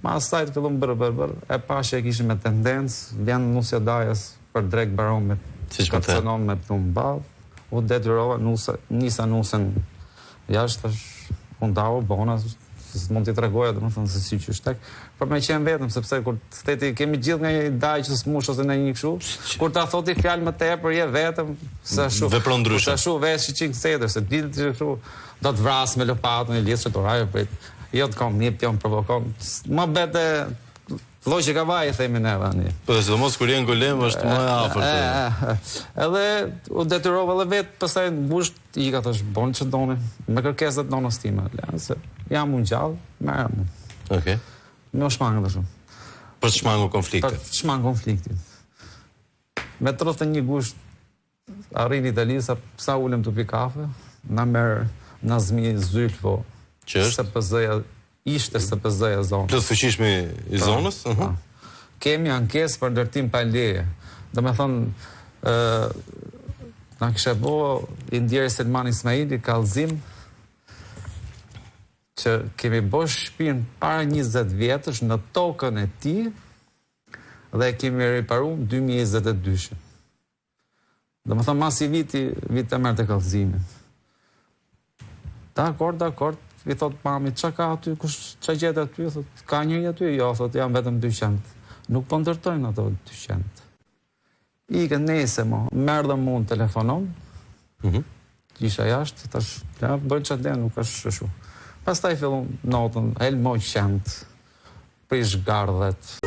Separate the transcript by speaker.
Speaker 1: Ma asaj të fillon bërë, e pa që e kishim me tendencë, vjen nusja dajes për drejt baronit, ka të cënon me plumë bavë, u detyrova, nisa nusën jashtë, unë dao, bona, mund t'i tregoja, dhe më thënë se si që shtek, për me qenë vetëm, sepse kur të theti, kemi gjithë nga një daj që s'mush ose në një këshu, kur ta thoti fjalë më tepër, je vetëm, se shu, se shu vesh që qikë sedër, se ditë që këshu, do të vrasë me lopatën e lisë që të rajo për jo të kom një pjon provokon. Më bete logjika vaj, themi neve ani.
Speaker 2: Po dhe sidomos kur jenë golem është më e afërt.
Speaker 1: Edhe u detyrova edhe vetë, pastaj në busht i ka thash bon që doni, me kërkesat nonës time. Se jam unë gjallë, merrem unë.
Speaker 2: Okej.
Speaker 1: Me u shmangë të shumë.
Speaker 2: Për të shmangur konflikte.
Speaker 1: Për të shmangë konfliktin. Me 31 gusht arrin Italisa, sa ulem të pi kafe, na merr Nazmi Zylfo.
Speaker 2: Që është?
Speaker 1: Ishte SPZ-ja zonë.
Speaker 2: Plus fuqishmi i zonës?
Speaker 1: Kemi ankesë për ndërtim pa leje. Dhe me thonë, na kështë bo i ndjeri Selman Ismaili, kallëzim, që kemi bo shpinë para 20 vjetësh në tokën e ti, dhe kemi riparu 2022. Dhe me thonë, mas i vit e mërë të kallëzimin. Dakord, i thot mami, që ka aty, që gjetë aty, thot, ka njëri aty, jo, thot, jam vetëm 200. Nuk po ndërtojnë ato 200. Ike nese mo, merë dhe mund telefonon, isha jashtë, tash, bërë që dhe nuk është shushu. Pas ta i fillon notën, el moj qëndë, prish gardhet.